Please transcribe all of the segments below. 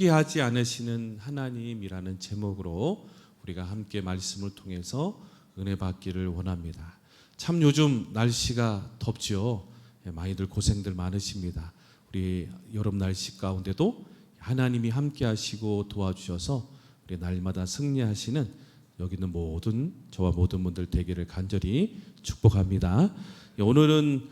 포기하지 않으시는 하나님이라는 제목으로 우리가 함께 말씀을 통해서 은혜 받기를 원합니다. 참 요즘 날씨가 덥지요. 많이들 고생들 많으십니다. 우리 여름 날씨 가운데도 하나님이 함께 하시고 도와주셔서 우리 날마다 승리하시는 여기 있는 모든 저와 모든 분들 되기를 간절히 축복합니다. 오늘은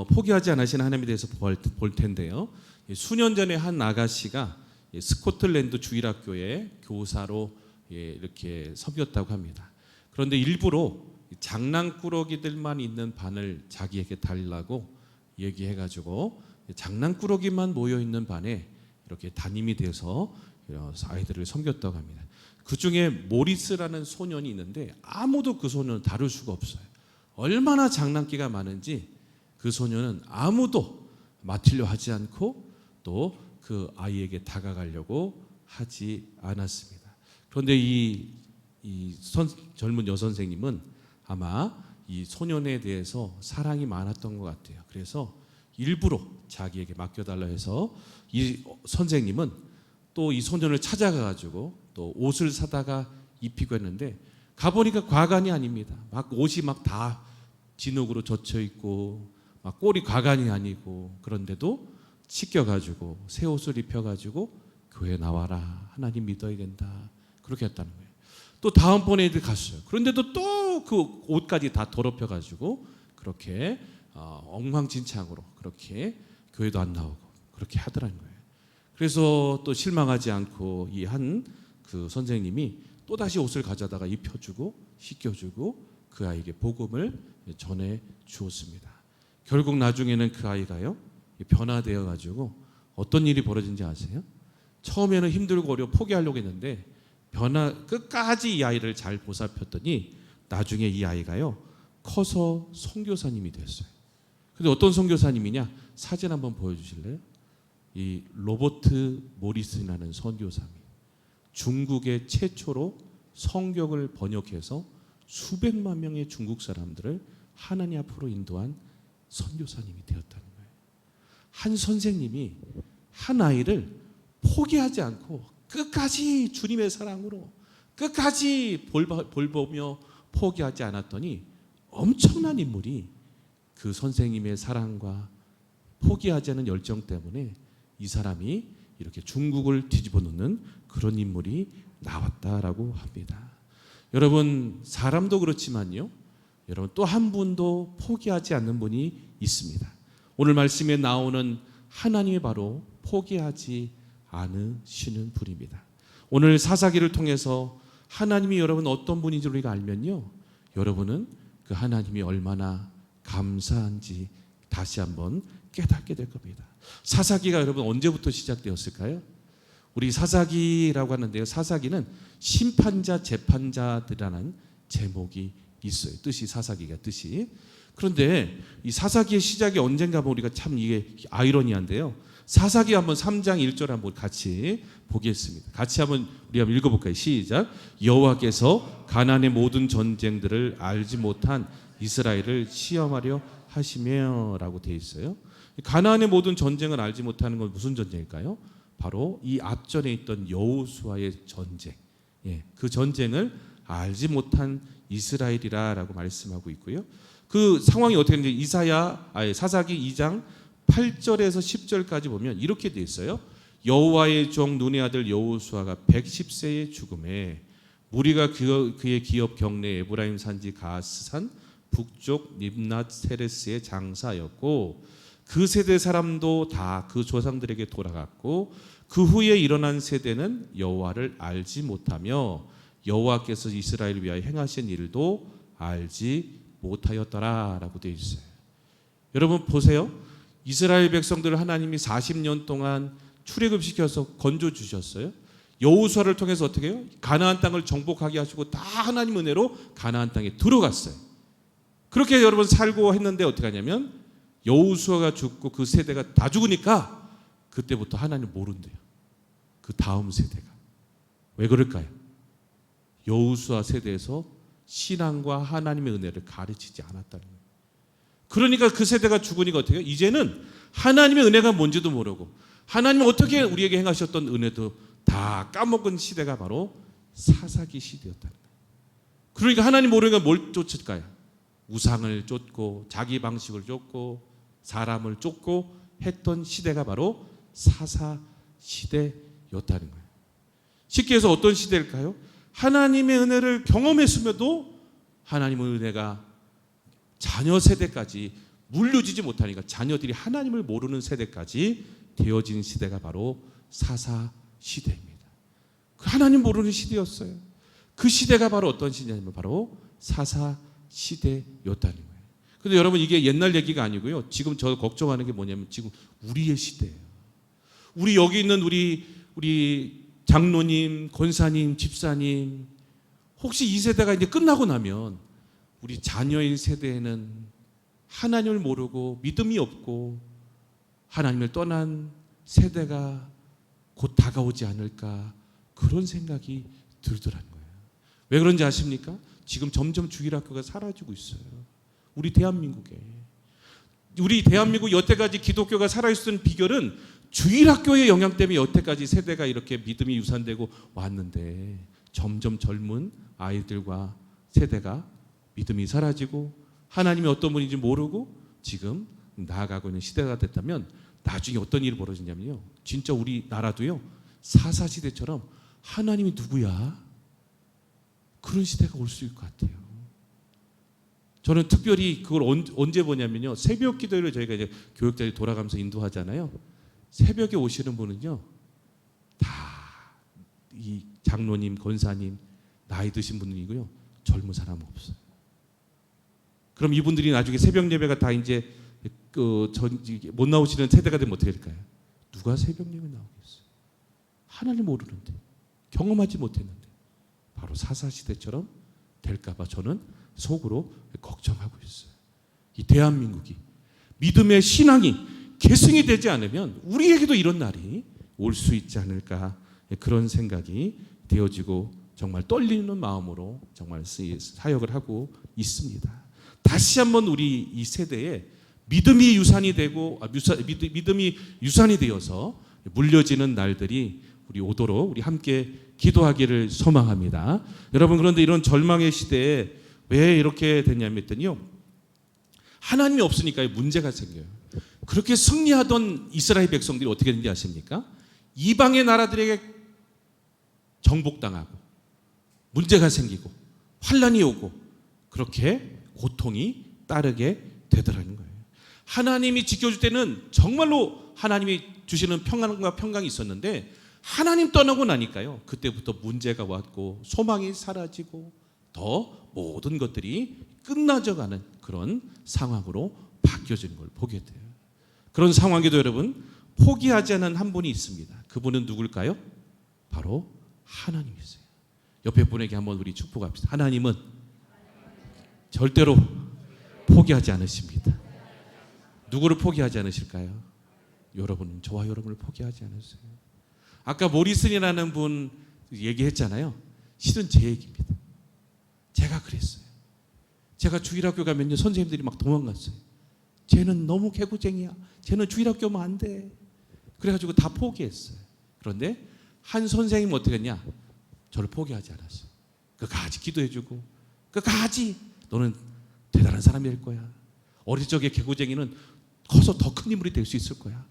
포기하지 않으시는 하나님에 대해서 볼 텐데요. 수년 전에 한 아가씨가 스코틀랜드 주일학교에 교사로 이렇게 섬겼다고 합니다. 그런데 일부러 장난꾸러기들만 있는 반을 자기에게 달라고 얘기해가지고 장난꾸러기만 모여있는 반에 이렇게 담임이 돼서 아이들을 섬겼다고 합니다. 그 중에 모리스라는 소년이 있는데 아무도 그 소년을 다룰 수가 없어요. 얼마나 장난기가 많은지 그 소년은 아무도 맡으려 하지 않고 또 그 아이에게 다가가려고 하지 않았습니다. 그런데 젊은 여선생님은 아마 이 소년에 대해서 사랑이 많았던 것 같아요. 그래서 일부러 자기에게 맡겨달라 해서 이 선생님은 또 이 소년을 찾아가가지고 또 옷을 사다가 입히고 했는데 가보니까 과간이 아닙니다. 막 옷이 막 다 진흙으로 젖혀 있고 막 꼴이 과간이 아니고 그런데도 씻겨가지고 새 옷을 입혀가지고 교회 나와라, 하나님 믿어야 된다, 그렇게 했다는 거예요. 또 다음번에 갔어요. 그런데도 또 그 옷까지 다 더럽혀가지고 그렇게 엉망진창으로 그렇게 교회도 안 나오고 그렇게 하더라는 거예요. 그래서 또 실망하지 않고 이 한 그 선생님이 또 다시 옷을 가져다가 입혀주고 씻겨주고 그 아이에게 복음을 전해 주었습니다. 결국 나중에는 그 아이가요 변화되어 가지고 어떤 일이 벌어진지 아세요? 처음에는 힘들고 어려워 포기하려고 했는데 끝까지 이 아이를 잘 보살폈더니 나중에 이 아이가요 커서 선교사님이 됐어요. 근데 어떤 선교사님이냐? 사진 한번 보여주실래요? 이 로버트 모리슨이라는 선교사님, 중국의 최초로 성경을 번역해서 수백만 명의 중국 사람들을 하나님 앞으로 인도한 선교사님이 되었다는 거예요. 한 선생님이 한 아이를 포기하지 않고 끝까지 주님의 사랑으로 끝까지 볼 보며 포기하지 않았더니 엄청난 인물이 그 선생님의 사랑과 포기하지 않은 열정 때문에 이 사람이 이렇게 중국을 뒤집어 놓는 그런 인물이 나왔다라고 합니다. 여러분, 사람도 그렇지만요, 여러분 또 한 분도 포기하지 않는 분이 있습니다. 오늘 말씀에 나오는 하나님이 바로 포기하지 않으시는 분입니다. 오늘 사사기를 통해서 하나님이 여러분 어떤 분인지 우리가 알면요, 여러분은 그 하나님이 얼마나 감사한지 다시 한번 깨닫게 될 겁니다. 사사기가 여러분 언제부터 시작되었을까요? 우리 사사기라고 하는데요, 사사기는 심판자 재판자들이라는 제목이 있어요. 뜻이 사사기가 뜻이. 그런데 이 사사기의 시작이 언젠가 보면 우리가 참 이게 아이러니한데요. 사사기 한번 3장 1절 한번 같이 보겠습니다. 같이 한번 우리 한번 읽어볼까요? 시작. 여호와께서 가나안의 모든 전쟁들을 알지 못한 이스라엘을 시험하려 하시며라고 되어 있어요. 가나안의 모든 전쟁을 알지 못하는 건 무슨 전쟁일까요? 바로 이 앞전에 있던 여호수아의 전쟁. 그 전쟁을 알지 못한 이스라엘이라고 말씀하고 있고요. 그 상황이 어떻게 되는지 사사기 2장 8절에서 10절까지 보면 이렇게 되어 있어요. 여호와의 종 눈의 아들 여호수아가 110세의 죽음에 무리가 그의 기업 경내 에브라임 산지 가스산 북쪽 립낫 세레스의 장사였고 그 세대 사람도 다 그 조상들에게 돌아갔고 그 후에 일어난 세대는 여호와를 알지 못하며 여호와께서 이스라엘을 위하여 행하신 일도 알지 못하였더라라고 되어 있어요. 여러분 보세요. 이스라엘 백성들을 하나님이 40년 동안 출애굽시켜서 건져 주셨어요. 여호수아를 통해서 어떻게 해요? 가나안 땅을 정복하게 하시고 다 하나님 은혜로 가나안 땅에 들어갔어요. 그렇게 여러분 살고 했는데 어떻게 하냐면 여호수아가 죽고 그 세대가 다 죽으니까 그때부터 하나님 모른대요. 그 다음 세대가. 왜 그럴까요? 여호수아 세대에서 신앙과 하나님의 은혜를 가르치지 않았다는 거예요. 그러니까 그 세대가 죽으니까 어떻게 해요? 이제는 하나님의 은혜가 뭔지도 모르고 하나님은 어떻게 우리에게 행하셨던 은혜도 다 까먹은 시대가 바로 사사기 시대였다는 거예요. 그러니까 하나님 모르니까 뭘 쫓을까요? 우상을 쫓고 자기 방식을 쫓고 사람을 쫓고 했던 시대가 바로 사사 시대였다는 거예요. 쉽게 해서 어떤 시대일까요? 하나님의 은혜를 경험했음에도 하나님의 은혜가 자녀 세대까지 물려지지 못하니까 자녀들이 하나님을 모르는 세대까지 되어진 시대가 바로 사사 시대입니다. 그 하나님 모르는 시대였어요. 그 시대가 바로 어떤 시대냐면 바로 사사 시대였다는 거예요. 근데 여러분 이게 옛날 얘기가 아니고요. 지금 저 걱정하는 게 뭐냐면 지금 우리의 시대예요. 우리 여기 있는 우리 장로님, 권사님, 집사님 혹시 이 세대가 이제 끝나고 나면 우리 자녀인 세대에는 하나님을 모르고 믿음이 없고 하나님을 떠난 세대가 곧 다가오지 않을까 그런 생각이 들더라는 거예요. 왜 그런지 아십니까? 지금 점점 주일학교가 사라지고 있어요. 우리 대한민국에. 우리 대한민국 여태까지 기독교가 살아있었던 비결은 주일학교의 영향 때문에 여태까지 세대가 이렇게 믿음이 유산되고 왔는데 점점 젊은 아이들과 세대가 믿음이 사라지고 하나님이 어떤 분인지 모르고 지금 나아가고 있는 시대가 됐다면 나중에 어떤 일이 벌어지냐면요. 진짜 우리나라도요. 사사시대처럼 하나님이 누구야? 그런 시대가 올 수 있을 것 같아요. 저는 특별히 그걸 언제 보냐면요. 새벽 기도를 저희가 이제 교육자들이 돌아가면서 인도하잖아요. 새벽에 오시는 분은요. 다 이 장로님, 권사님, 나이 드신 분이고요. 젊은 사람은 없어요. 그럼 이분들이 나중에 새벽 예배가 다 이제 못 나오시는 세대가 되면 어떻게 될까요? 누가 새벽 예배 나오겠어요? 하나님 모르는데, 경험하지 못했는데 바로 사사시대처럼 될까봐 저는 속으로 걱정하고 있어요. 이 대한민국이 믿음의 신앙이 계승이 되지 않으면 우리에게도 이런 날이 올 수 있지 않을까 그런 생각이 되어지고 정말 떨리는 마음으로 정말 사역을 하고 있습니다. 다시 한번 우리 이 세대에 믿음이 유산이 되고 믿음이 유산이 되어서 물려지는 날들이 우리 오도록 우리 함께 기도하기를 소망합니다. 여러분 그런데 이런 절망의 시대에 왜 이렇게 됐냐면 했더니요. 하나님이 없으니까 문제가 생겨요. 그렇게 승리하던 이스라엘 백성들이 어떻게 됐는지 아십니까? 이방의 나라들에게 정복당하고 문제가 생기고 환란이 오고 그렇게 고통이 따르게 되더라는 거예요. 하나님이 지켜줄 때는 정말로 하나님이 주시는 평안과 평강이 있었는데 하나님 떠나고 나니까요. 그때부터 문제가 왔고 소망이 사라지고 더 모든 것들이 끝나져가는 그런 상황으로 바뀌어지는 걸 보게 돼요. 그런 상황에도 여러분 포기하지 않은 한 분이 있습니다. 그분은 누굴까요? 바로 하나님이세요. 옆에 분에게 한번 우리 축복합시다. 하나님은 절대로 포기하지 않으십니다. 누구를 포기하지 않으실까요? 여러분, 저와 여러분을 포기하지 않으세요. 아까 모리슨이라는 분 얘기했잖아요. 실은 제 얘기입니다. 제가 그랬어요. 제가 주일학교 가면요 선생님들이 막 도망갔어요. 쟤는 너무 개구쟁이야. 쟤는 주일학교 오면 안 돼. 그래가지고 다 포기했어요. 그런데 한 선생님은 어떻게 했냐? 저를 포기하지 않았어요. 끝까지 기도해주고 끝까지 너는 대단한 사람이 될 거야. 어릴 적에 개구쟁이는 커서 더 큰 인물이 될 수 있을 거야.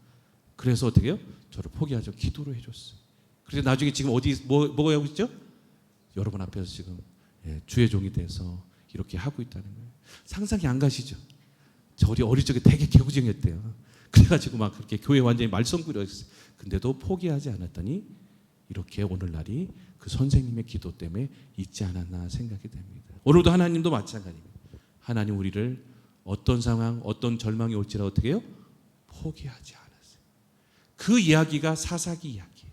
그래서 어떻게 해요? 저를 포기하죠. 기도를 해줬어요. 그래서 나중에 지금 뭐가 하고 있죠? 여러분 앞에서 지금 주의 종이 돼서 이렇게 하고 있다는 거예요. 상상이 안 가시죠? 저 어릴 적에 되게 개구쟁이였대요. 그래가지고 막 그렇게 교회 완전히 말썽꾸러였어요. 근데도 포기하지 않았더니 이렇게 오늘날이 그 선생님의 기도 때문에 있지 않았나 생각이 됩니다. 오늘도 하나님도 마찬가지입니다. 하나님 우리를 어떤 상황, 어떤 절망이 올지라 어떻게 해요? 포기하지 않았어요. 그 이야기가 사사기 이야기예요.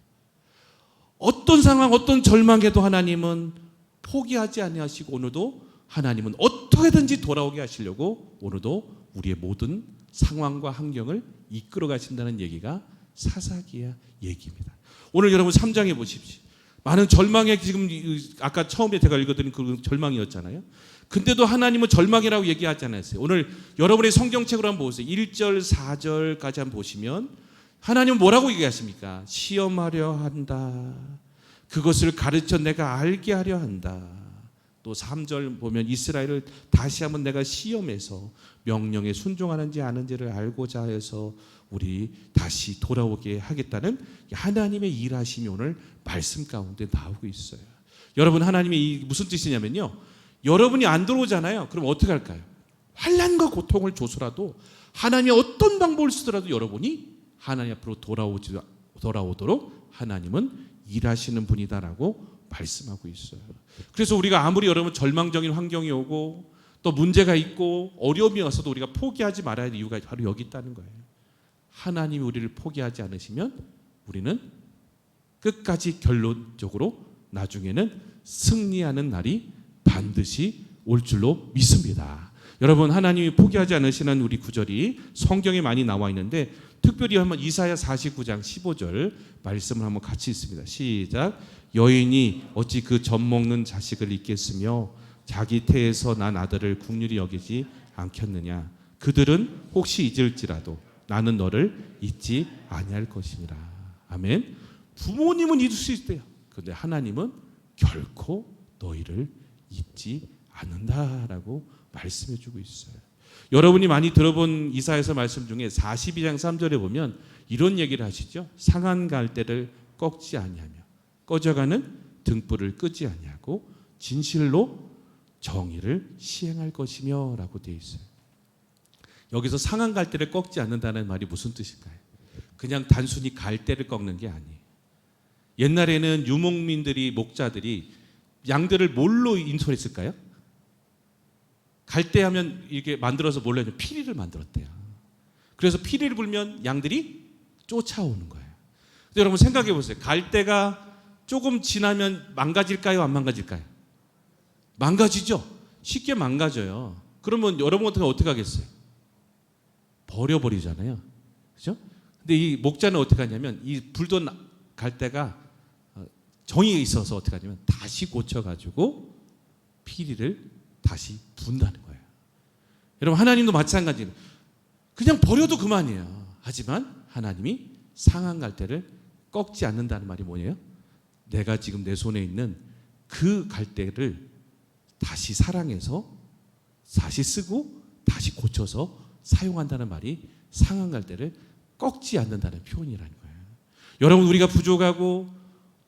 어떤 상황, 어떤 절망에도 하나님은 포기하지 아니하시고 오늘도 하나님은 어떻게든지 돌아오게 하시려고 오늘도 우리의 모든 상황과 환경을 이끌어 가신다는 얘기가 사사기의 얘기입니다. 오늘 여러분 3장에 보십시오. 많은 절망에 지금 아까 처음에 제가 읽어드린 그 절망이었잖아요. 근데도 하나님은 절망이라고 얘기하지 않았어요. 오늘 여러분의 성경책으로 한번 보세요. 1절, 4절까지 한번 보시면 하나님은 뭐라고 얘기하십니까? 시험하려 한다. 그것을 가르쳐 내가 알게 하려 한다. 또 3절 보면 이스라엘을 다시 한번 내가 시험해서 명령에 순종하는지 아는지를 알고자 해서 우리 다시 돌아오게 하겠다는 하나님의 일하심이 오늘 말씀 가운데 나오고 있어요. 여러분, 하나님이 무슨 뜻이냐면요, 여러분이 안 들어오잖아요. 그럼 어떻게 할까요? 환난과 고통을 줘서라도 하나님이 어떤 방법을 쓰더라도 여러분이 하나님 앞으로 돌아오도록 하나님은 일하시는 분이다라고 말씀하고 있어요. 그래서 우리가 아무리 여러분 절망적인 환경이 오고 또 문제가 있고 어려움이 와서도 우리가 포기하지 말아야 할 이유가 바로 여기 있다는 거예요. 하나님이 우리를 포기하지 않으시면 우리는 끝까지 결론적으로 나중에는 승리하는 날이 반드시 올 줄로 믿습니다. 여러분, 하나님이 포기하지 않으시는 우리 구절이 성경에 많이 나와 있는데 특별히 한번 이사야 49장 15절 말씀을 한번 같이 읽습니다. 시작. 여인이 어찌 그 젖 먹는 자식을 잊겠으며 자기 태에서 난 아들을 국률이 여기지 않겠느냐. 그들은 혹시 잊을지라도 나는 너를 잊지 아니할 것이니라. 아멘. 부모님은 잊을 수 있대요. 그런데 하나님은 결코 너희를 잊지 않는다라고 말씀해주고 있어요. 여러분이 많이 들어본 이사야서 말씀 중에 42장 3절에 보면 이런 얘기를 하시죠. 상한 갈대를 꺾지 아니하며 꺼져가는 등불을 끄지 아니하고 진실로 정의를 시행할 것이며 라고 되어 있어요. 여기서 상한 갈대를 꺾지 않는다는 말이 무슨 뜻일까요? 그냥 단순히 갈대를 꺾는 게 아니에요. 옛날에는 유목민들이, 목자들이 양들을 뭘로 인솔했을까요? 갈대 하면 이게 만들어서 뭘로 했냐면 피리를 만들었대요. 그래서 피리를 불면 양들이 쫓아오는 거예요. 근데 여러분 생각해 보세요. 갈대가 조금 지나면 망가질까요? 안 망가질까요? 망가지죠. 쉽게 망가져요. 그러면 여러분 같은 건 어떻게 하겠어요? 버려버리잖아요. 그죠? 근데 이 목자는 어떻게 하냐면 이 불던 갈대가 정이 있어서 어떻게 하냐면 다시 고쳐가지고 피리를 다시 분다는 거예요. 여러분, 하나님도 마찬가지예요. 그냥 버려도 그만이에요. 하지만 하나님이 상한 갈대를 꺾지 않는다는 말이 뭐예요? 내가 지금 내 손에 있는 그 갈대를 다시 사랑해서 다시 쓰고 다시 고쳐서 사용한다는 말이 상한 갈대를 꺾지 않는다는 표현이라는 거예요. 여러분, 우리가 부족하고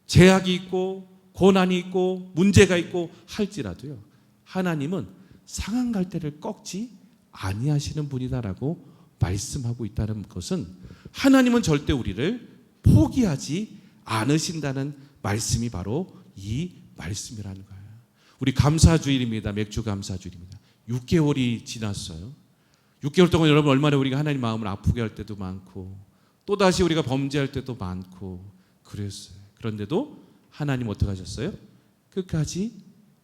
제약이 있고 고난이 있고 문제가 있고 할지라도요, 하나님은 상한 갈대를 꺾지 아니하시는 분이다라고 말씀하고 있다는 것은 하나님은 절대 우리를 포기하지 않으신다는 말씀이 바로 이 말씀이라는 거예요. 우리 감사주일입니다. 맥주 감사주일입니다. 6개월이 지났어요. 6개월 동안 여러분 얼마나 우리가 하나님 마음을 아프게 할 때도 많고 또다시 우리가 범죄할 때도 많고 그랬어요. 그런데도 하나님 어떻게 하셨어요? 끝까지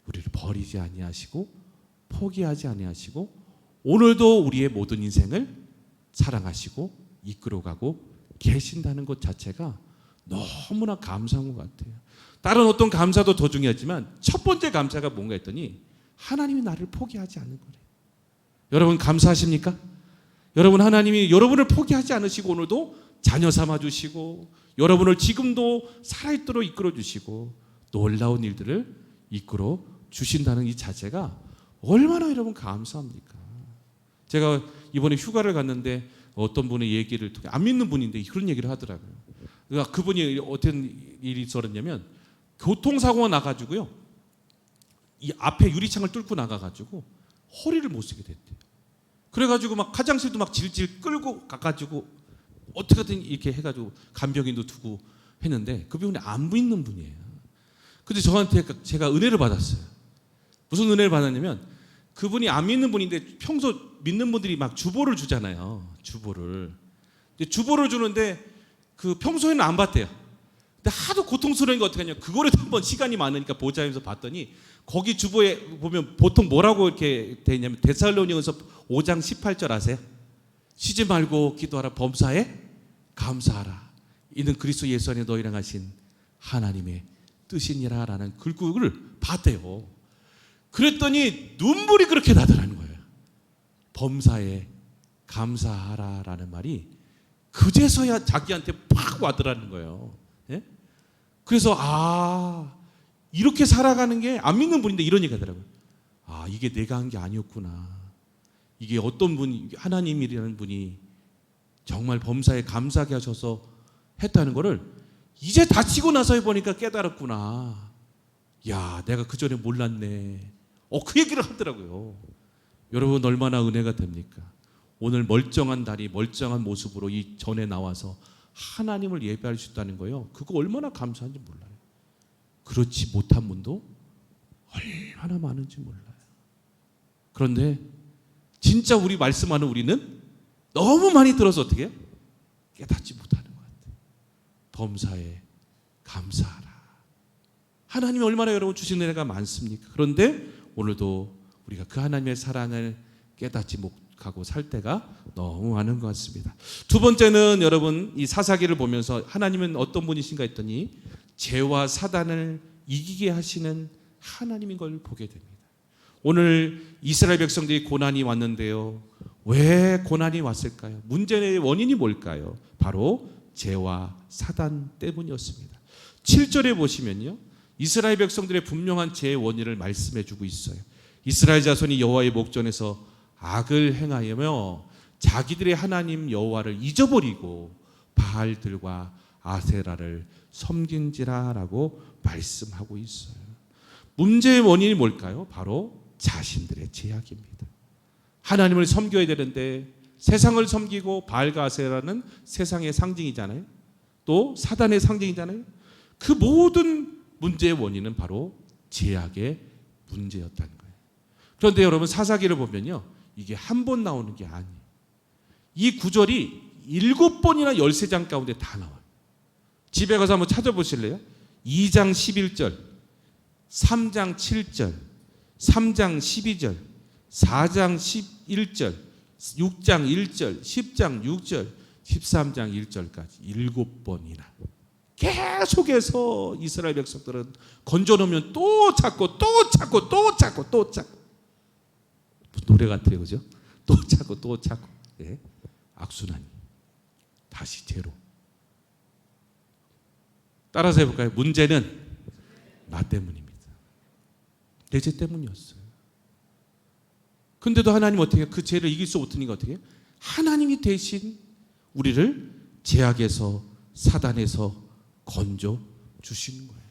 우리를 버리지 아니하시고 포기하지 아니하시고 오늘도 우리의 모든 인생을 사랑하시고 이끌어가고 계신다는 것 자체가 너무나 감사한 것 같아요. 다른 어떤 감사도 더 중요하지만 첫 번째 감사가 뭔가 했더니 하나님이 나를 포기하지 않는 거래요. 여러분 감사하십니까? 여러분, 하나님이 여러분을 포기하지 않으시고 오늘도 자녀 삼아주시고 여러분을 지금도 살아있도록 이끌어주시고 놀라운 일들을 이끌어 주신다는 이 자체가 얼마나 여러분 감사합니까? 제가 이번에 휴가를 갔는데 어떤 분의 얘기를 통해 안 믿는 분인데 그런 얘기를 하더라고요. 그러니까 그분이 어떤 일이 있었냐면 교통사고가 나가지고요, 이 앞에 유리창을 뚫고 나가가지고 허리를 못 쓰게 됐대요. 그래가지고 막 화장실도 막 질질 끌고 가가지고 어떻게든 이렇게 해가지고 간병인도 두고 했는데 그 분이 안 믿는 분이에요. 근데 저한테 제가 은혜를 받았어요. 무슨 은혜를 받았냐면 그분이 안 믿는 분인데 평소 믿는 분들이 막 주보를 주잖아요. 주보를 주는데 그 평소에는 안 봤대요. 근데 하도 고통스러운 게 어떻게 하냐, 그거라도 한번 시간이 많으니까 보자 하면서 봤더니 거기 주보에 보면 보통 뭐라고 이렇게 돼 있냐면 데살로니가서 5장 18절 아세요? 쉬지 말고 기도하라, 범사에 감사하라, 이는 그리스도 예수 안에 너희랑 하신 하나님의 뜻이니라 라는 글귀를 봤대요. 그랬더니 눈물이 그렇게 나더라는 거예요. 범사에 감사하라 라는 말이 그제서야 자기한테 팍 와더라는 거예요. 예? 그래서 이렇게 살아가는 게 안 믿는 분인데 이런 얘기가 하더라고요. 이게 내가 한 게 아니었구나. 이게 어떤 분이, 하나님이라는 분이 정말 범사에 감사하게 하셔서 했다는 거를 이제 다치고 나서 해보니까 깨달았구나. 야, 내가 그 전에 몰랐네. 그 얘기를 하더라고요. 여러분, 얼마나 은혜가 됩니까? 오늘 멀쩡한 다리, 멀쩡한 모습으로 이 전에 나와서 하나님을 예배할 수 있다는 거예요. 그거 얼마나 감사한지 몰라요. 그렇지 못한 분도 얼마나 많은지 몰라요. 그런데 진짜 우리 말씀하는 우리는 너무 많이 들어서 어떻게 해요? 깨닫지 못하는 것 같아요. 범사에 감사하라. 하나님이 얼마나 여러분 주신 은혜가 많습니까? 그런데 오늘도 우리가 그 하나님의 사랑을 깨닫지 못하고 살 때가 너무 많은 것 같습니다. 두 번째는 여러분, 이 사사기를 보면서 하나님은 어떤 분이신가 했더니 죄와 사단을 이기게 하시는 하나님인 걸 보게 됩니다. 오늘 이스라엘 백성들이 고난이 왔는데요. 왜 고난이 왔을까요? 문제의 원인이 뭘까요? 바로 죄와 사단 때문이었습니다. 7절에 보시면요, 이스라엘 백성들의 분명한 죄의 원인을 말씀해 주고 있어요. 이스라엘 자손이 여호와의 목전에서 악을 행하며 자기들의 하나님 여호와를 잊어버리고 바알들과 아세라를 섬긴지라라고 말씀하고 있어요. 문제의 원인이 뭘까요? 바로 자신들의 죄악입니다. 하나님을 섬겨야 되는데 세상을 섬기고 바알과 아세라는 세상의 상징이잖아요. 또 사단의 상징이잖아요. 그 모든 문제의 원인은 바로 죄악의 문제였다는 거예요. 그런데 여러분, 사사기를 보면요, 이게 한 번 나오는 게 아니에요. 이 구절이 7번이나 13장 가운데 다 나와요. 집에 가서 한번 찾아보실래요? 2장 11절, 3장 7절, 3장 12절, 4장 11절, 6장 1절, 10장 6절, 13장 1절까지 7번이나 계속해서 이스라엘 백성들은 건져놓으면 또 찾고 또 찾고 또 찾고 또 찾고, 노래 같아요, 그죠? 또 찾고 또 찾고. 예? 악순환이 다시 죄로. 따라서 해볼까요? 문제는 나 때문입니다. 내 죄 때문이었어요. 근데도 하나님 어떻게 해요? 그 죄를 이길 수 없으니까 어떻게 해요? 하나님이 대신 우리를 죄악에서, 사단에서 건져 주시는 거예요.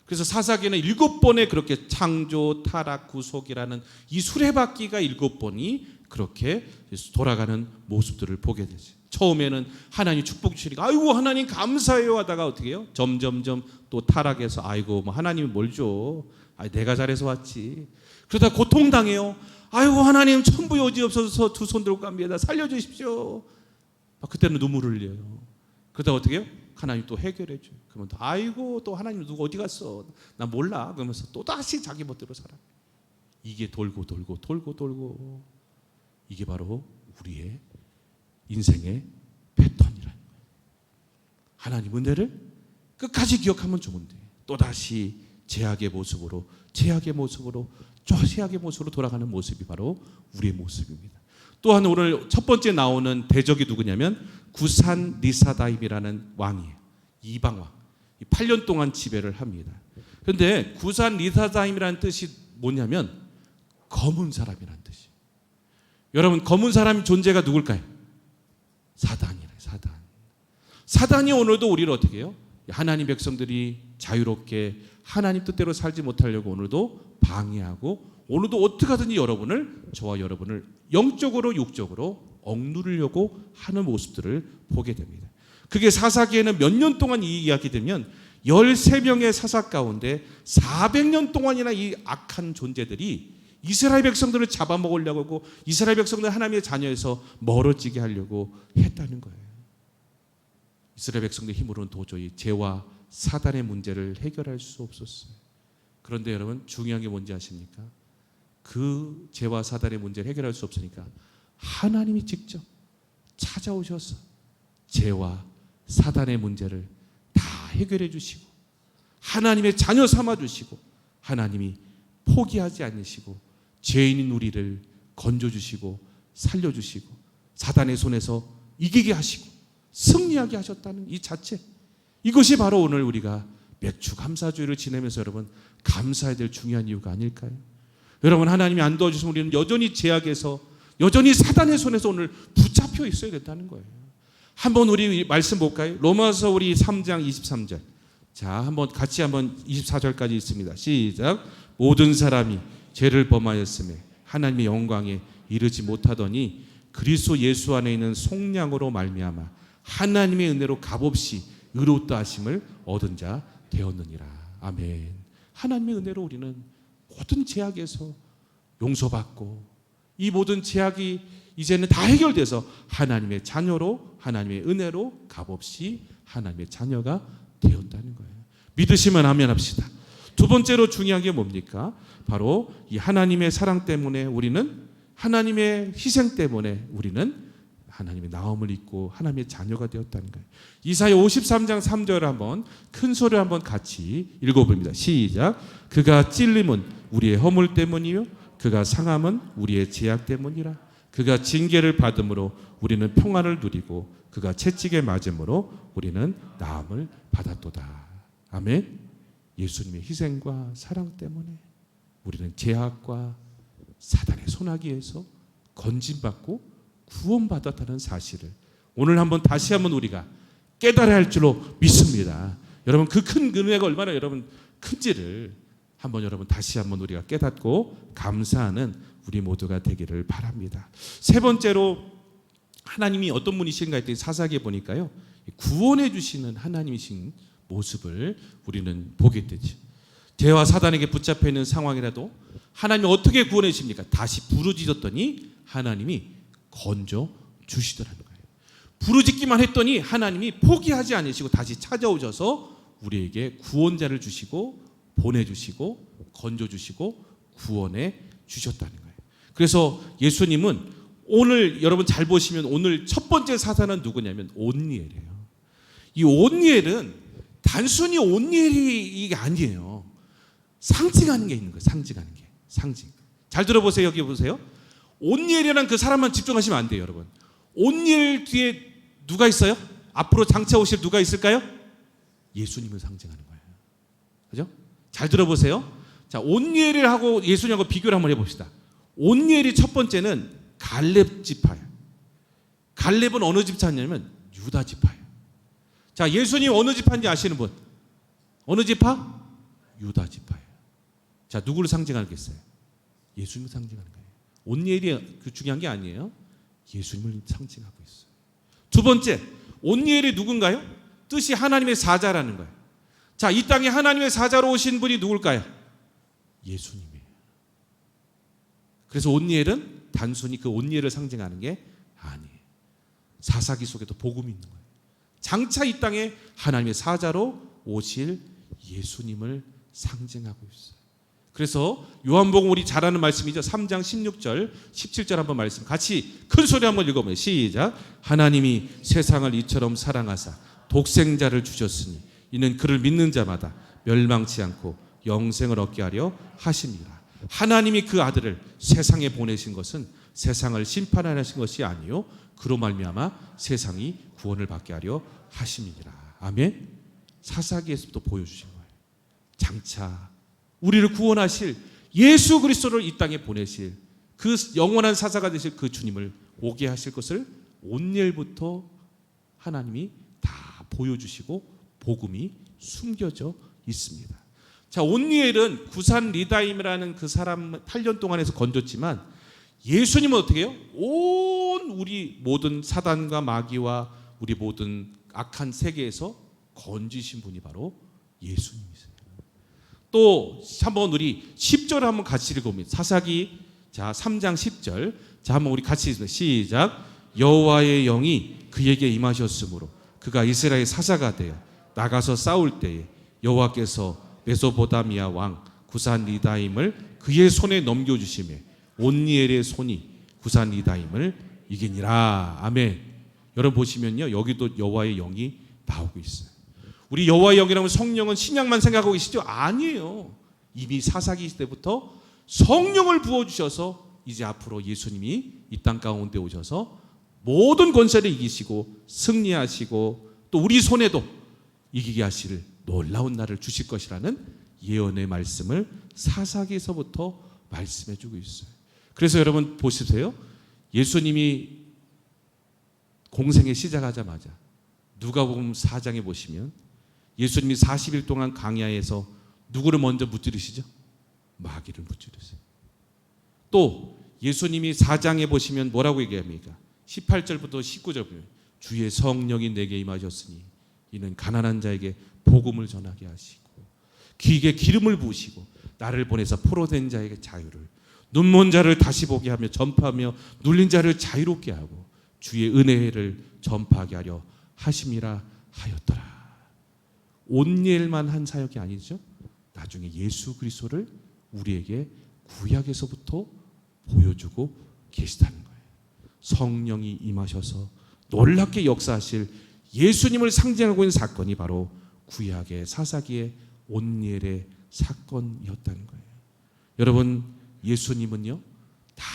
그래서 사사기는 7번에 그렇게 창조, 타락, 구속이라는 이 수레바퀴가 7번이 그렇게 돌아가는 모습들을 보게 되죠. 처음에는 하나님 축복 주시니까 아이고 하나님 감사해요 하다가 어떻게 해요? 점점점 또 타락해서 아이고 뭐 하나님이 뭘 줘? 내가 잘해서 왔지. 그러다 고통당해요. 아이고 하나님 천부 여지없어서 두 손 들고 갑니다. 살려주십시오. 그때는 눈물을 흘려요. 그러다 어떻게 해요? 하나님 또 해결해 줘요. 그러면 또 아이고 또 하나님 누구 어디 갔어? 나 몰라. 그러면서 또 다시 자기 멋대로 살아. 이게 돌고 돌고 돌고 돌고, 이게 바로 우리의 인생의 패턴이라는 거예요. 하나님 은혜를 끝까지 기억하면 좋은데 또 다시 죄악의 모습으로 돌아가는 모습이 바로 우리의 모습입니다. 또한 오늘 첫 번째 나오는 대적이 누구냐면 구산 리사다임이라는 왕이에요. 이방왕. 8년 동안 지배를 합니다. 그런데 구산 리사다임이라는 뜻이 뭐냐면 검은 사람이라는 뜻이에요. 여러분, 검은 사람 존재가 누굴까요? 사단이래요. 사단이 오늘도 우리를 어떻게 해요? 하나님 백성들이 자유롭게 하나님 뜻대로 살지 못하려고 오늘도 방해하고, 오늘도 어떻게 하든지 저와 여러분을 영적으로 육적으로 억누르려고 하는 모습들을 보게 됩니다. 그게 사사기에는 몇 년 동안 이 이야기 되면 13명의 사사 가운데 400년 동안이나 이 악한 존재들이 이스라엘 백성들을 잡아먹으려고 하고 이스라엘 백성들 하나님의 자녀에서 멀어지게 하려고 했다는 거예요. 이스라엘 백성들의 힘으로는 도저히 죄와 사단의 문제를 해결할 수 없었어요. 그런데 여러분, 중요한 게 뭔지 아십니까? 그 죄와 사단의 문제를 해결할 수 없으니까 하나님이 직접 찾아오셔서 죄와 사단의 문제를 다 해결해 주시고 하나님의 자녀 삼아 주시고, 하나님이 포기하지 않으시고 죄인인 우리를 건져 주시고 살려 주시고 사단의 손에서 이기게 하시고 승리하게 하셨다는 이 자체, 이것이 바로 오늘 우리가 맥주 감사주의를 지내면서 여러분 감사해야 될 중요한 이유가 아닐까요? 여러분, 하나님이 안 도와주시면 우리는 여전히 제약에서, 여전히 사단의 손에서 오늘 붙잡혀 있어야 된다는 거예요. 한번 우리 말씀 볼까요? 로마서 우리 3장 23절. 자, 한번 같이 한번 24절까지 있습니다. 시작. 모든 사람이 죄를 범하였음에 하나님의 영광에 이르지 못하더니 그리스도 예수 안에 있는 속량으로 말미암아 하나님의 은혜로 값없이 의롭다 하심을 얻은 자 되었느니라. 아멘. 하나님의 은혜로 우리는 모든 제약에서 용서받고 이 모든 제약이 이제는 다 해결돼서 하나님의 자녀로, 하나님의 은혜로 값없이 하나님의 자녀가 되었다는 거예요. 믿으시면 아멘 합시다. 두 번째로 중요한 게 뭡니까? 바로 이 하나님의 사랑 때문에 우리는, 하나님의 희생 때문에 우리는 하나님의 나옴을 입고 하나님의 자녀가 되었다는 거예요. 이사야 53장 3절을 한번 큰 소리로 한번 같이 읽어봅니다. 시작. 그가 찔림은 우리의 허물 때문이요 그가 상함은 우리의 죄악 때문이라. 그가 징계를 받음으로 우리는 평안을 누리고 그가 채찍에 맞음으로 우리는 나음을 받았도다. 아멘. 예수님의 희생과 사랑 때문에 우리는 죄악과 사단의 손아귀에서 건진받고 구원받았다는 사실을 오늘 한번 다시 한번 우리가 깨달아야 할 줄로 믿습니다. 여러분, 그 큰 은혜가 얼마나 여러분 큰지를 한번 여러분 다시 한번 우리가 깨닫고 감사하는 우리 모두가 되기를 바랍니다. 세 번째로 하나님이 어떤 분이신가 했더니 사사기에 보니까요, 구원해 주시는 하나님이신 모습을 우리는 보게 되죠. 죄와 사단에게 붙잡혀 있는 상황이라도 하나님이 어떻게 구원해 주십니까? 다시 부르짖었더니 하나님이 건져 주시더라는 거예요. 부르짖기만 했더니 하나님이 포기하지 않으시고 다시 찾아오셔서 우리에게 구원자를 주시고 보내주시고 건져주시고 구원해 주셨다는 거예요. 그래서 예수님은 오늘 여러분 잘 보시면 오늘 첫 번째 사사는 누구냐면 온니엘이에요. 이 온니엘은 단순히 온니엘이 아니에요. 상징하는 게 있는 거예요. 상징하는 게. 상징. 잘 들어보세요. 여기 보세요. 온니엘이라는 그 사람만 집중하시면 안 돼요, 여러분. 온니엘 뒤에 누가 있어요? 앞으로 장차 오실 누가 있을까요? 예수님을 상징하는 거예요. 그죠? 잘 들어보세요. 자, 온니엘하고 예수님하고 비교를 한번 해봅시다. 온니엘이 첫 번째는 갈렙 지파예요. 갈렙은 어느 지파냐면 유다 지파예요. 자, 예수님 어느 지파인지 아시는 분? 어느 지파? 유다 지파예요. 자, 누구를 상징하겠어요? 예수님을 상징하는 거예요. 온니엘이 중요한 게 아니에요. 예수님을 상징하고 있어요. 두 번째, 온니엘이 누군가요? 뜻이 하나님의 사자라는 거예요. 자, 이 땅에 하나님의 사자로 오신 분이 누굴까요? 예수님이에요. 그래서 온니엘은 단순히 그 온니엘을 상징하는 게 아니에요. 사사기 속에도 복음이 있는 거예요. 장차 이 땅에 하나님의 사자로 오실 예수님을 상징하고 있어요. 그래서 요한복음 우리 잘 아는 말씀이죠. 3장 16절 17절 한번 말씀 같이 큰 소리 한번 읽어보세요. 시작. 하나님이 세상을 이처럼 사랑하사 독생자를 주셨으니 이는 그를 믿는 자마다 멸망치 않고 영생을 얻게 하려 하심이라. 하나님이 그 아들을 세상에 보내신 것은 세상을 심판하려 하신 것이 아니요 그로 말미암아 세상이 구원을 받게 하려 하심이니라. 아멘. 사사기에서부터 보여주신 거예요. 장차 우리를 구원하실 예수 그리스도를 이 땅에 보내실 그 영원한 사사가 되실 그 주님을 오게 하실 것을 온니엘부터 하나님이 다 보여주시고 복음이 숨겨져 있습니다. 자, 온니엘은 구산 리다임이라는 그 사람 8년 동안에서 건졌지만 예수님은 어떻게 해요? 온 우리 모든 사단과 마귀와 우리 모든 악한 세계에서 건지신 분이 바로 예수님이세요. 또 한번 우리 10절 한번 같이 읽어봅니다. 사사기 자 3장 10절. 자, 한번 우리 같이 읽습니다. 시작. 여호와의 영이 그에게 임하셨으므로 그가 이스라엘 사사가 되어 나가서 싸울 때에 여호와께서 메소포타미아 왕 구산 리다임을 그의 손에 넘겨주시매 온니엘의 손이 구산 리다임을 이기니라. 아멘. 여러분 보시면요, 여기도 여호와의 영이 나오고 있어요. 우리 여호와의 영이라면 성령은 신약만 생각하고 계시죠? 아니에요. 이미 사사기 때부터 성령을 부어주셔서 이제 앞으로 예수님이 이 땅 가운데 오셔서 모든 권세를 이기시고 승리하시고 또 우리 손에도 이기게 하실 놀라운 날을 주실 것이라는 예언의 말씀을 사사기에서부터 말씀해 주고 있어요. 그래서 여러분 보십시오. 예수님이 공생에 시작하자마자 누가복음 4장에 보시면 예수님이 40일 동안 강야에서 누구를 먼저 무찌르시죠? 마귀를 무찌르세요. 또 예수님이 4장에 보시면 뭐라고 얘기합니까? 18절부터 19절 보면 주의 성령이 내게 임하셨으니 이는 가난한 자에게 복음을 전하게 하시고 귀에 기름을 부으시고 나를 보내서 포로된 자에게 자유를, 눈먼 자를 다시 보게 하며 전파하며 눌린 자를 자유롭게 하고 주의 은혜를 전파하게 하려 하심이라 하였더라. 온일만 한 사역이 아니죠. 나중에 예수 그리스도를 우리에게 구약에서부터 보여주고 계시다는 거예요. 성령이 임하셔서 놀랍게 역사하실 예수님을 상징하고 있는 사건이 바로 구약의 사사기의 온니엘의 사건이었다는 거예요. 여러분, 예수님은요 다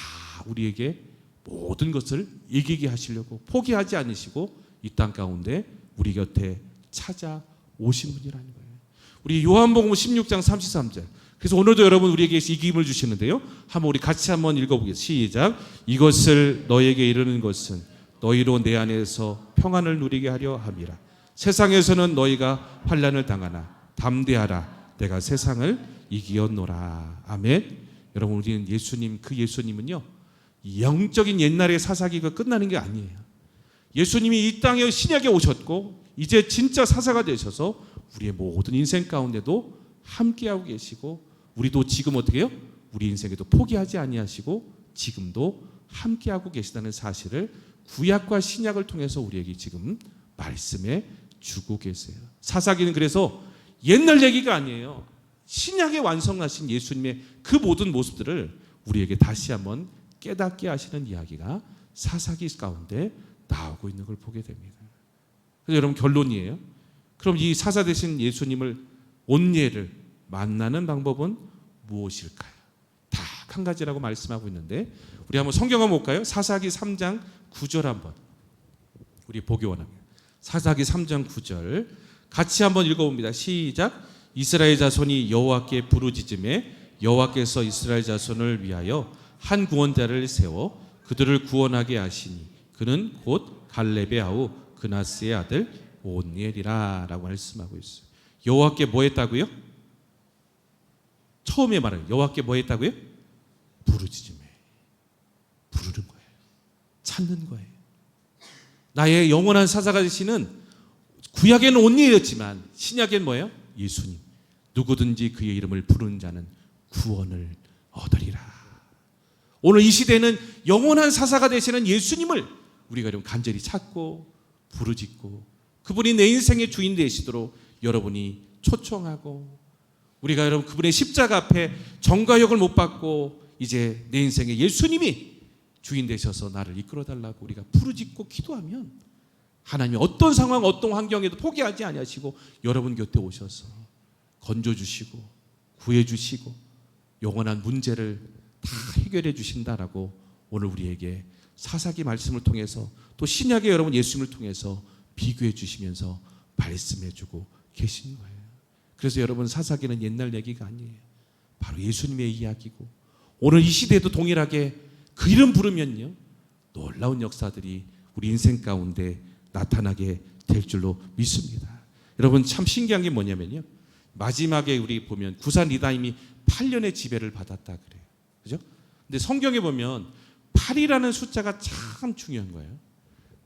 우리에게 모든 것을 이기게 하시려고 포기하지 않으시고 이 땅 가운데 우리 곁에 찾아오신 분이라는 거예요. 우리 요한복음 16장 33절. 그래서 오늘도 여러분 우리에게 이김을 주시는데요. 한번 우리 같이 한번 읽어보겠습니다. 시작. 이것을 너에게 이르는 것은 너희로 내 안에서 평안을 누리게 하려 함이라. 세상에서는 너희가 환난을 당하나 담대하라. 내가 세상을 이기었노라. 아멘. 여러분, 우리는 예수님, 그 예수님은요 영적인 옛날의 사사기가 끝나는 게 아니에요. 예수님이 이 땅에 신약에 오셨고 이제 진짜 사사가 되셔서 우리의 모든 인생 가운데도 함께하고 계시고 우리도 지금 어떻게 해요? 우리 인생에도 포기하지 아니하시고 지금도 함께하고 계시다는 사실을 구약과 신약을 통해서 우리에게 지금 말씀해 주고 계세요. 사사기는 그래서 옛날 얘기가 아니에요. 신약에 완성하신 예수님의 그 모든 모습들을 우리에게 다시 한번 깨닫게 하시는 이야기가 사사기 가운데 나오고 있는 걸 보게 됩니다. 그래서 여러분 결론이에요. 그럼 이 사사 되신 예수님을 온예를 만나는 방법은 무엇일까요? 딱 한 가지라고 말씀하고 있는데 우리 한번 성경 한번 볼까요? 사사기 3장 9절 한번 우리 보기 원합니다. 사사기 3장 9절 같이 한번 읽어봅니다. 시작. 이스라엘 자손이 여호와께 부르짖음에 여호와께서 이스라엘 자손을 위하여 한 구원자를 세워 그들을 구원하게 하시니 그는 곧 갈렙의 아우 그나스의 아들 온니엘이라 라고 말씀하고 있어요. 여호와께 뭐 했다고요? 처음에 말해요. 여호와께 뭐 했다고요? 부르짖음에 부르는 거예요. 찾는 거예요. 나의 영원한 사사가 되시는 구약에는 온니엘이었지만 신약에는 뭐예요? 예수님. 누구든지 그의 이름을 부르는 자는 구원을 얻으리라. 오늘 이 시대는 영원한 사사가 되시는 예수님을 우리가 좀 간절히 찾고 부르짖고 그분이 내 인생의 주인 되시도록 여러분이 초청하고 우리가 여러분 그분의 십자가 앞에 정가역을 못 받고 이제 내 인생에 예수님이 주인 되셔서 나를 이끌어 달라고 우리가 부르짖고 기도하면 하나님이 어떤 상황 어떤 환경에도 포기하지 아니하시고 여러분 곁에 오셔서 건져주시고 구해주시고 영원한 문제를 다 해결해 주신다라고 오늘 우리에게 사사기 말씀을 통해서 또 신약의 여러분 예수님을 통해서 비교해 주시면서 말씀해 주고 계신 거예요. 그래서 여러분 사사기는 옛날 얘기가 아니에요. 바로 예수님의 이야기고 오늘 이 시대에도 동일하게 그 이름 부르면요 놀라운 역사들이 우리 인생 가운데 나타나게 될 줄로 믿습니다. 여러분 참 신기한 게 뭐냐면요 마지막에 우리 보면 구산 리다임이 8년의 지배를 받았다 그래요. 그죠? 근데 성경에 보면 8이라는 숫자가 참 중요한 거예요.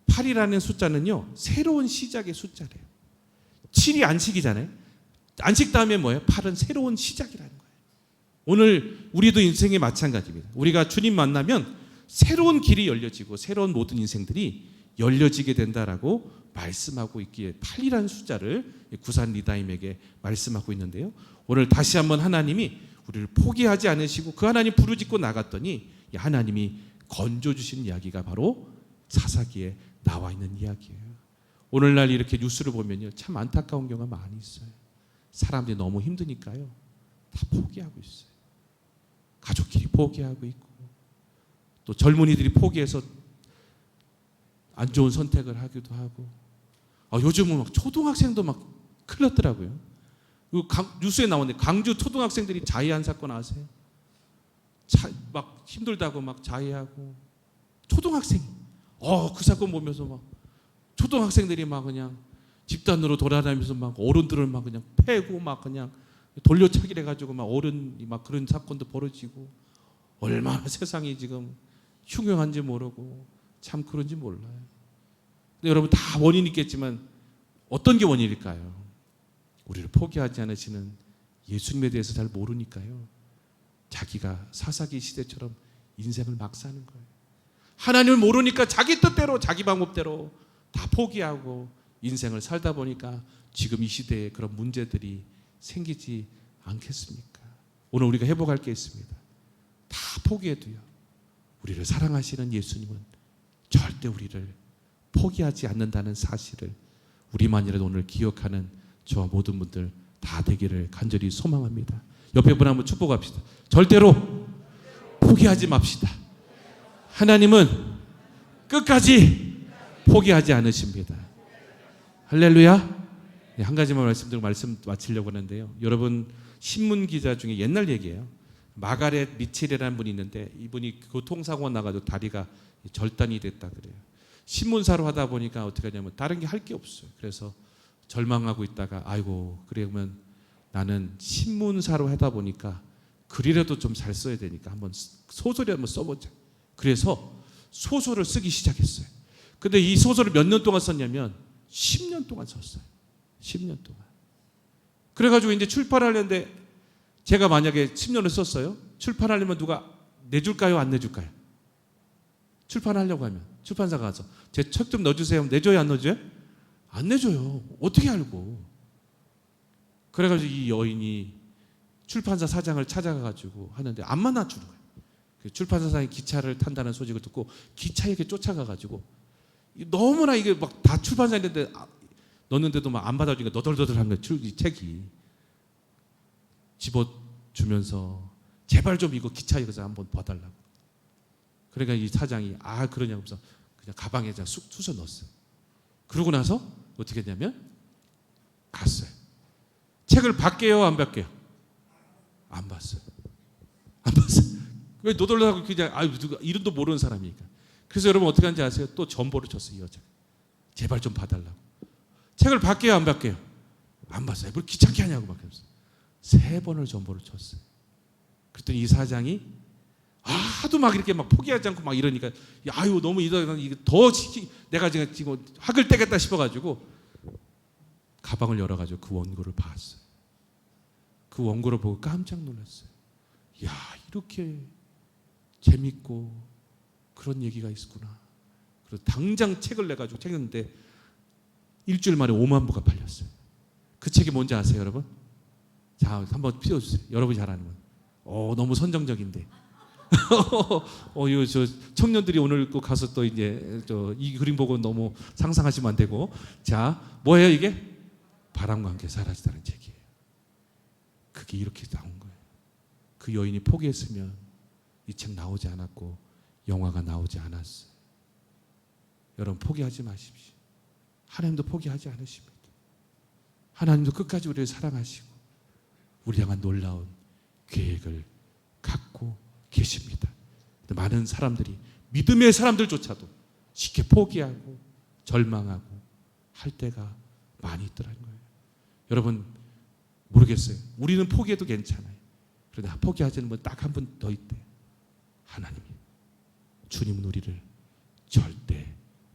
8이라는 숫자는요 새로운 시작의 숫자래요. 7이 안식이잖아요. 안식 다음에 뭐예요? 8은 새로운 시작이라는 거예요. 오늘 우리도 인생에 마찬가지입니다. 우리가 주님 만나면 새로운 길이 열려지고 새로운 모든 인생들이 열려지게 된다라고 말씀하고 있기에 8이라는 숫자를 구산 리다임에게 말씀하고 있는데요. 오늘 다시 한번 하나님이 우리를 포기하지 않으시고 그 하나님 부르짖고 나갔더니 하나님이 건져주신 이야기가 바로 사사기에 나와 있는 이야기예요. 오늘날 이렇게 뉴스를 보면요 참 안타까운 경우가 많이 있어요. 사람들이 너무 힘드니까요 다 포기하고 있어요. 가족끼리 포기하고 있고 또 젊은이들이 포기해서 안 좋은 선택을 하기도 하고. 요즘은 막 초등학생도 막 큰일 났더라고요. 뉴스에 나오는데 광주 초등학생들이 자해한 사건 아세요? 막 힘들다고 막 자해하고. 초등학생. 그 사건 보면서 막 초등학생들이 막 그냥 집단으로 돌아다니면서 막 어른들을 막 그냥 패고 막 그냥 돌려차기를 해가지고 막 어른이 막 그런 사건도 벌어지고. 얼마나 세상이 지금 흉흉한지 모르고 참 그런지 몰라요. 근데 여러분 다 원인이 있겠지만 어떤 게 원인일까요? 우리를 포기하지 않으시는 예수님에 대해서 잘 모르니까요. 자기가 사사기 시대처럼 인생을 막 사는 거예요. 하나님을 모르니까 자기 뜻대로 자기 방법대로 다 포기하고 인생을 살다 보니까 지금 이 시대에 그런 문제들이 생기지 않겠습니까? 오늘 우리가 회복할 게 있습니다. 다 포기해도요, 우리를 사랑하시는 예수님은 절대 우리를 포기하지 않는다는 사실을 우리만이라도 오늘 기억하는 저와 모든 분들 다 되기를 간절히 소망합니다. 옆에 분 한번 축복합시다. 절대로 포기하지 맙시다. 하나님은 끝까지 포기하지 않으십니다. 할렐루야. 한 가지만 말씀드리고 말씀 마치려고 하는데요. 여러분 신문 기자 중에 옛날 얘기예요. 마가렛 미첼이라는 분이 있는데 이분이 교통사고가 나가지고 다리가 절단이 됐다 그래요. 신문사로 하다 보니까 어떻게 하냐면 다른 게 할 게 없어요. 그래서 절망하고 있다가 아이고 그러면 나는 신문사로 하다 보니까 글이라도 좀 잘 써야 되니까 한번 소설을 한번 써보자. 그래서 소설을 쓰기 시작했어요. 근데 이 소설을 몇 년 동안 썼냐면 10년 동안 썼어요. 10년 동안. 그래가지고 이제 출판하려는데 제가 만약에 10년을 썼어요. 출판하려면 누가 내줄까요? 안 내줄까요? 출판하려고 하면 출판사 가서 제 책 좀 넣어주세요. 내줘요? 안 넣어줘요? 안 내줘요. 어떻게 알고? 그래가지고 이 여인이 출판사 사장을 찾아가가지고 하는데 안 만나주는 거예요. 출판사 사장이 기차를 탄다는 소식을 듣고 기차에게 쫓아가가지고 너무나 이게 막 다 출판사 있는데 넣는데도 막 안 받아주니까 너덜너덜한 거예요. 이 책이. 집어주면서 제발 좀 이거 기차에서 한번 봐달라고. 그러니까 이 사장이 그러냐고 해서 그냥 가방에 쑥 투서 넣었어요. 그러고 나서 어떻게 했냐면 갔어요. 책을 받게요? 안 받게요? 안 받았어요. 안 받았어요. 왜 노덜노덜하고 그냥 누가 이름도 모르는 사람이니까. 그래서 여러분 어떻게 하는지 아세요? 또 전보를 쳤어요. 이 여자가. 제발 좀 봐달라고. 책을 받게요? 안 받게요? 안 받았어요. 뭘 귀찮게 하냐고 막 그랬어요. 3번을 전보를 쳤어요. 그랬더니 이 사장이 하도 막 이렇게 막 포기하지 않고 막 이러니까 너무 이게 더 내가 지금 학을 떼겠다 싶어가지고 가방을 열어가지고 그 원고를 봤어요. 그 원고를 보고 깜짝 놀랐어요. 이렇게 재밌고 그런 얘기가 있었구나. 그래서 당장 책을 내가지고 책했는데 일주일 만에 5만 부가 팔렸어요. 그 책이 뭔지 아세요, 여러분? 자, 한번 피워주세요. 여러분이 잘 아는 건. 너무 선정적인데. 저 청년들이 오늘 또 가서 또 이제 이 그림 보고 너무 상상하시면 안 되고. 자, 뭐예요 이게? 바람과 함께 사라지다는 책이에요. 그게 이렇게 나온 거예요. 그 여인이 포기했으면 이 책 나오지 않았고 영화가 나오지 않았어요. 여러분 포기하지 마십시오. 하나님도 포기하지 않으십니다. 하나님도 끝까지 우리를 사랑하시고 우리 향한 놀라운 계획을 갖고 계십니다. 많은 사람들이 믿음의 사람들조차도 쉽게 포기하고 절망하고 할 때가 많이 있더라는 거예요. 여러분 모르겠어요. 우리는 포기해도 괜찮아요. 그런데 포기하지는 분 딱 한 분 더 있대요. 하나님이. 주님은 우리를 절대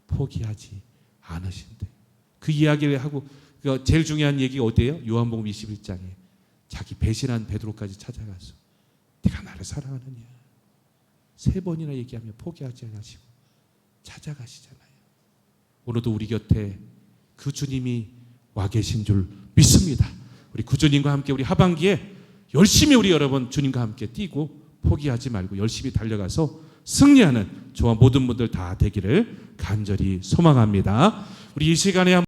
포기하지 않으신대요. 그 이야기를 하고 제일 중요한 얘기가 어디예요? 요한복음 21장에 자기 배신한 베드로까지 찾아가서 네가 나를 사랑하느냐 3번이나 얘기하며 포기하지 않으시고 찾아가시잖아요. 오늘도 우리 곁에 그 주님이 와 계신 줄 믿습니다. 우리 구주님과 함께 우리 하반기에 열심히 우리 여러분 주님과 함께 뛰고 포기하지 말고 열심히 달려가서 승리하는 저와 모든 분들 다 되기를 간절히 소망합니다. 우리 이 시간에